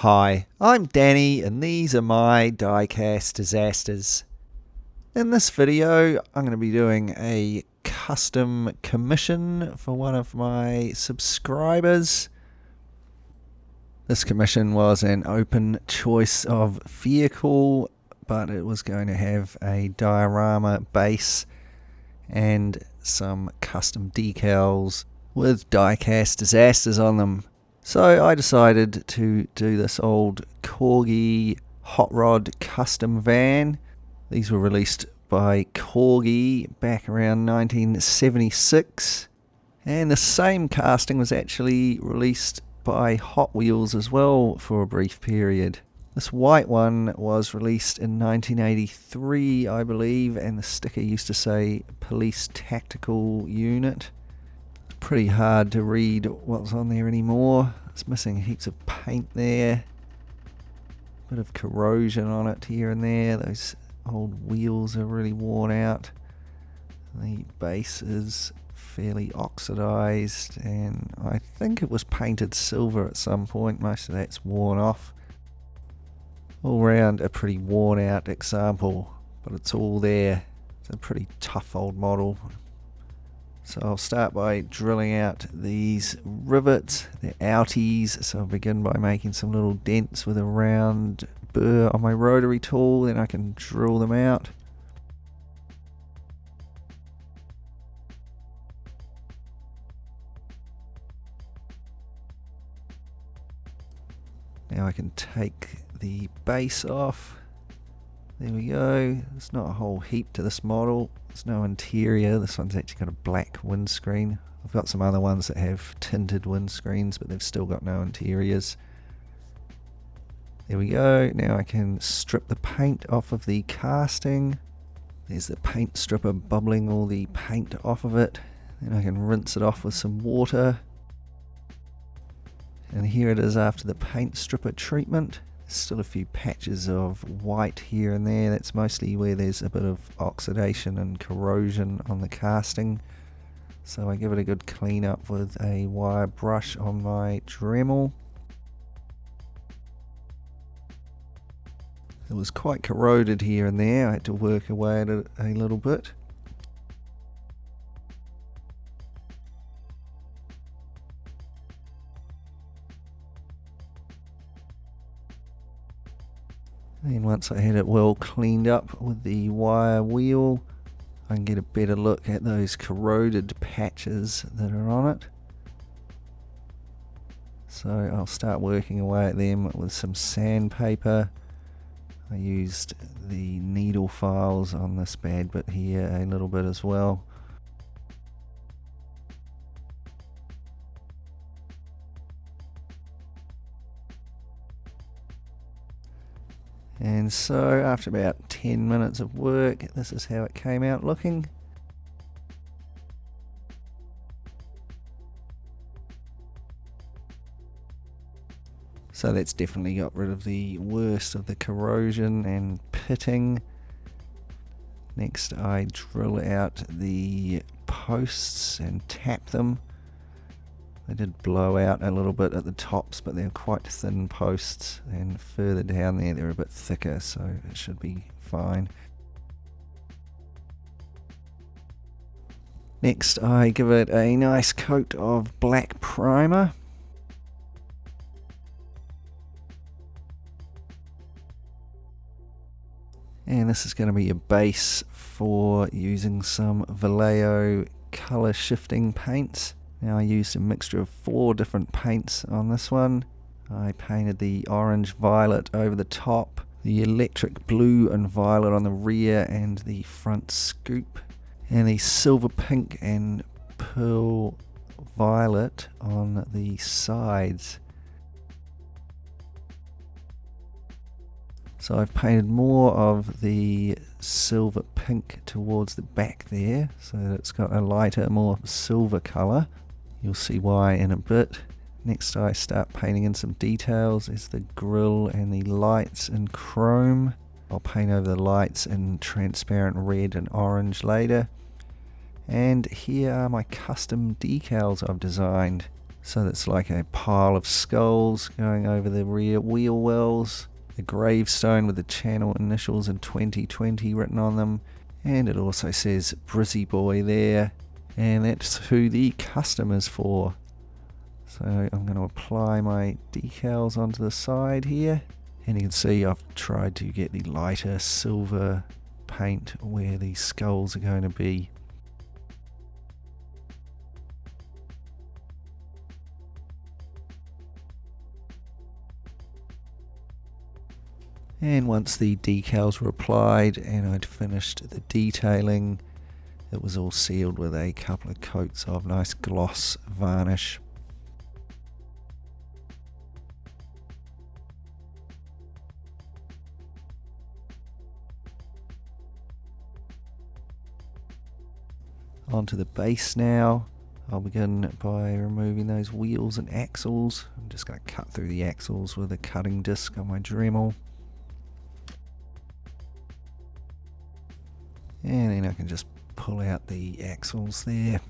Hi, I'm Danny and these are my Diecast Disasters. In this video I'm going to be doing a custom commission for one of my subscribers. This commission was an open choice of vehicle, but it was going to have a diorama base and some custom decals with Diecast Disasters on them. So I decided to do this old Corgi hot rod custom van. These were released by Corgi back around 1976. And the same casting was actually released by Hot Wheels as well for a brief period. This white one was released in 1983, I believe, and the sticker used to say Police Tactical Unit. Pretty hard to read what's on there anymore. It's missing heaps of paint there. Bit of corrosion on it here and there. Those old wheels are really worn out. The base is fairly oxidized, and I think it was painted silver at some point. Most of that's worn off. All round a pretty worn out example, but it's all there. It's a pretty tough old model. So I'll start by drilling out these rivets. They're outies, so I'll begin by making some little dents with a round burr on my rotary tool, then I can drill them out. Now I can take the base off. There we go. There's not a whole heap to this model. There's no interior. This one's actually got a black windscreen. I've got some other ones that have tinted windscreens, but they've still got no interiors. There we go. Now I can strip the paint off of the casting. There's the paint stripper bubbling all the paint off of it. Then I can rinse it off with some water. And here it is after the paint stripper treatment. Still a few patches of white here and there. That's mostly where there's a bit of oxidation and corrosion on the casting. So I give it a good clean up with a wire brush on my Dremel. It was quite corroded here and there. I had to work away at it a little bit. And once I had it well cleaned up with the wire wheel, I can get a better look at those corroded patches that are on it. So I'll start working away at them with some sandpaper. I used the needle files on this bad bit here a little bit as well. And so after about 10 minutes of work, this is how it came out looking. So that's definitely got rid of the worst of the corrosion and pitting. Next I drill out the posts and tap them. They did blow out a little bit at the tops, but they're quite thin posts, and further down there they're a bit thicker, so it should be fine. Next I give it a nice coat of black primer. And this is going to be a base for using some Vallejo colour shifting paints. Now I used a mixture of 4 different paints on this one. I painted the orange violet over the top, the electric blue and violet on the rear and the front scoop, and the silver pink and pearl violet on the sides. So I've painted more of the silver pink towards the back there, so that it's got a lighter, more silver colour. You'll see why in a bit. Next I start painting in some details. There's the grille and the lights in chrome. I'll paint over the lights in transparent red and orange later. And here are my custom decals I've designed. So that's like a pile of skulls going over the rear wheel wells. A gravestone with the channel initials in 2020 written on them. And it also says Brizzy Boy there. And that's who the custom is for. So I'm going to apply my decals onto the side here. And you can see I've tried to get the lighter silver paint where the skulls are going to be. And once the decals were applied and I'd finished the detailing, it was all sealed with a couple of coats of nice gloss varnish. Onto the base now. I'll begin by removing those wheels and axles. I'm just going to cut through the axles with a cutting disc on my Dremel. And then I can just pull out the axles there.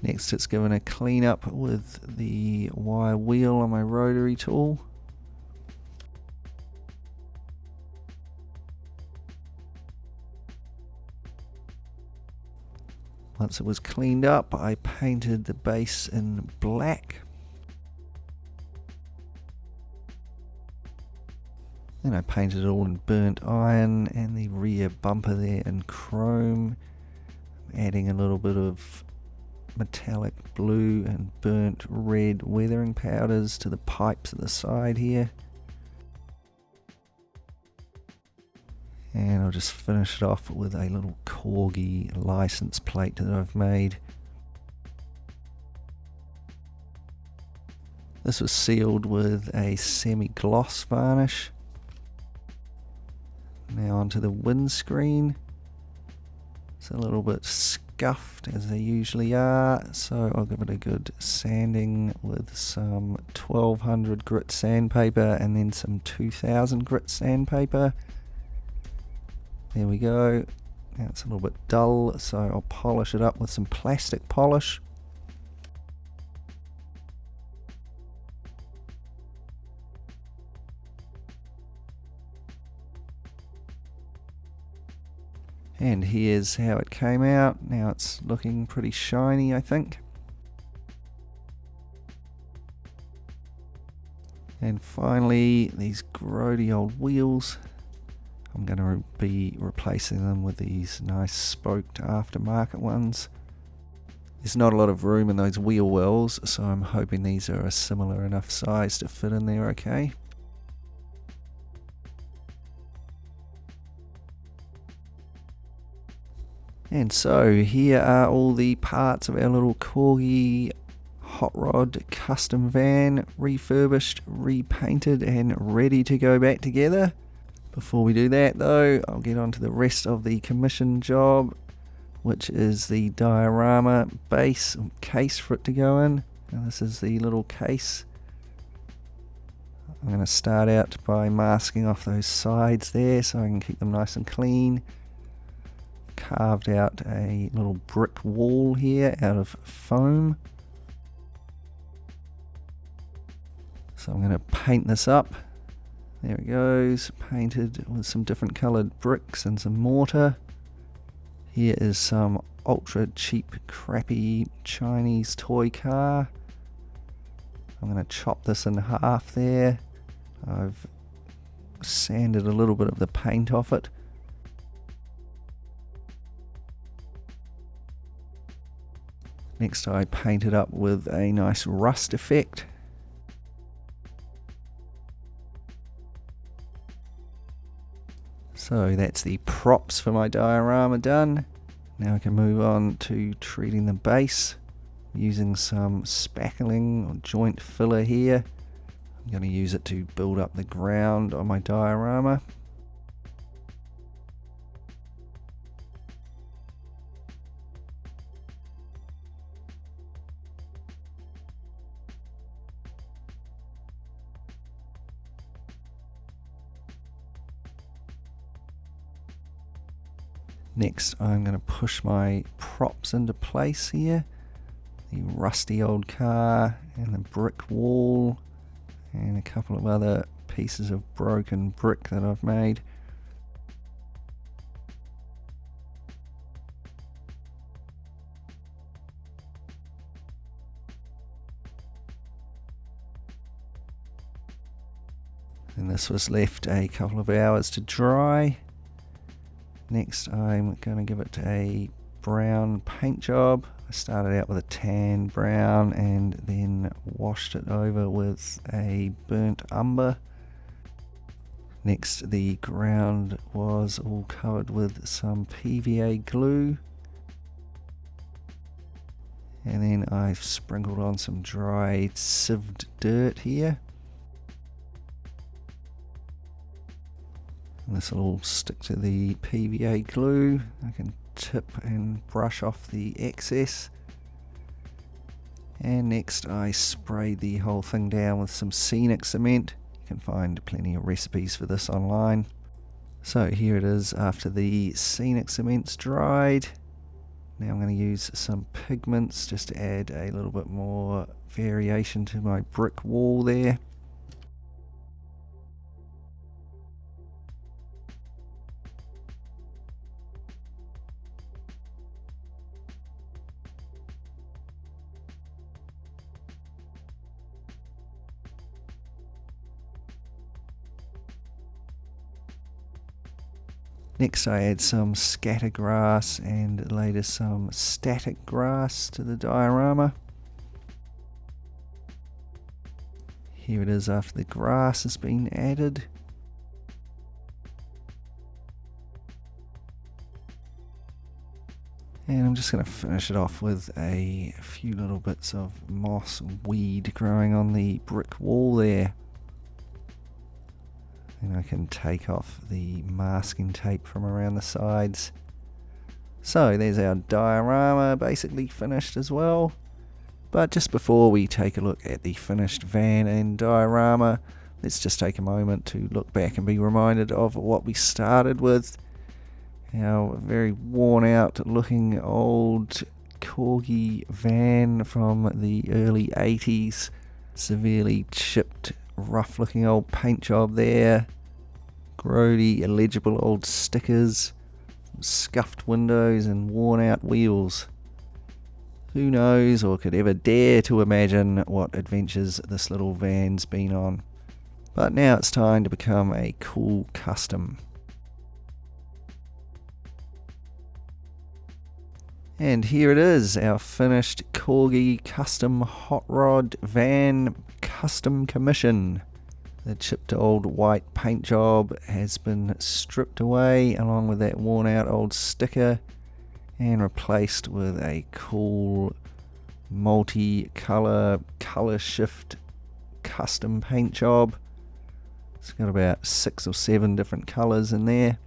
Next it's given a clean up with the wire wheel on my rotary tool. Once it was cleaned up, I painted the base in black. Then I painted it all in burnt iron and the rear bumper there in chrome. I'm adding a little bit of metallic blue and burnt red weathering powders to the pipes at the side here. And I'll just finish it off with a little Corgi license plate that I've made. This was sealed with a semi-gloss varnish. Now onto the windscreen. It's a little bit scuffed as they usually are, so I'll give it a good sanding with some 1200 grit sandpaper and then some 2000 grit sandpaper. There we go. Now it's a little bit dull, so I'll polish it up with some plastic polish. And here's how it came out. Now it's looking pretty shiny, I think. And finally, these grody old wheels. I'm going to be replacing them with these nice spoked aftermarket ones. There's not a lot of room in those wheel wells, so I'm hoping these are a similar enough size to fit in there okay. And so here are all the parts of our little Corgi hot rod custom van, refurbished, repainted and ready to go back together. Before we do that though, I'll get on to the rest of the commission job, which is the diorama base case for it to go in. And this is the little case. I'm going to start out by masking off those sides there so I can keep them nice and clean. Carved out a little brick wall here out of foam. So I'm going to paint this up. There it goes, painted with some different coloured bricks and some mortar. Here is some ultra cheap, crappy Chinese toy car. I'm going to chop this in half there. I've sanded a little bit of the paint off it. Next I paint it up with a nice rust effect. So that's the props for my diorama done. Now I can move on to treating the base using some spackling or joint filler here. I'm going to use it to build up the ground on my diorama. Next, I'm going to push my props into place here. The rusty old car and the brick wall and a couple of other pieces of broken brick that I've made. And this was left a couple of hours to dry. Next, I'm going to give it a brown paint job. I started out with a tan brown and then washed it over with a burnt umber. Next, the ground was all covered with some PVA glue. And then I've sprinkled on some dried sieved dirt here. And this will all stick to the PVA glue. I can tip and brush off the excess. And next I sprayed the whole thing down with some scenic cement. You can find plenty of recipes for this online. So here it is after the scenic cement's dried. Now I'm going to use some pigments just to add a little bit more variation to my brick wall there. Next I add some scatter grass and later some static grass to the diorama. Here it is after the grass has been added. And I'm just going to finish it off with a few little bits of moss and weed growing on the brick wall there. And I can take off the masking tape from around the sides. So there's our diorama basically finished as well. But just before we take a look at the finished van and diorama, let's just take a moment to look back and be reminded of what we started with. Our very worn out looking old Corgi van from the early 80s. Severely chipped, rough looking old paint job there, grody illegible old stickers, scuffed windows and worn out wheels. Who knows or could ever dare to imagine what adventures this little van's been on. But now it's time to become a cool custom. And here it is, our finished Corgi custom hot rod van custom commission. The chipped old white paint job has been stripped away along with that worn out old sticker and replaced with a cool multi-colour colour shift custom paint job. It's got about 6 or 7 different colours in there.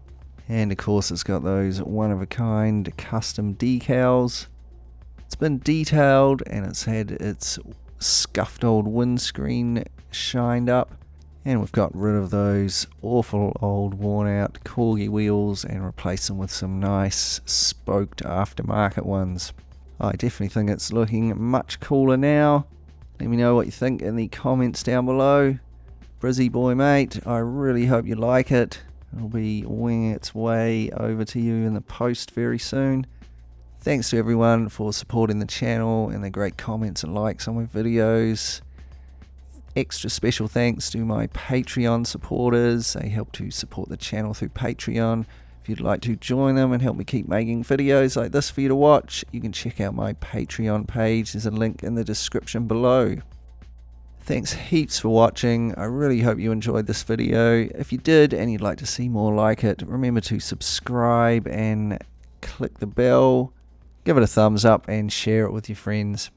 And of course it's got those one-of-a-kind custom decals. It's been detailed and it's had its scuffed old windscreen shined up. And we've got rid of those awful old worn-out Corgi wheels and replaced them with some nice spoked aftermarket ones. I definitely think it's looking much cooler now. Let me know what you think in the comments down below. Brizzy boy mate, I really hope you like it. It'll be winging its way over to you in the post very soon. Thanks to everyone for supporting the channel and the great comments and likes on my videos. Extra special thanks to my Patreon supporters. They help to support the channel through Patreon. If you'd like to join them and help me keep making videos like this for you to watch, you can check out my Patreon page. There's a link in the description below. Thanks heaps for watching. I really hope you enjoyed this video. If you did and you'd like to see more like it, remember to subscribe and click the bell. Give it a thumbs up and share it with your friends.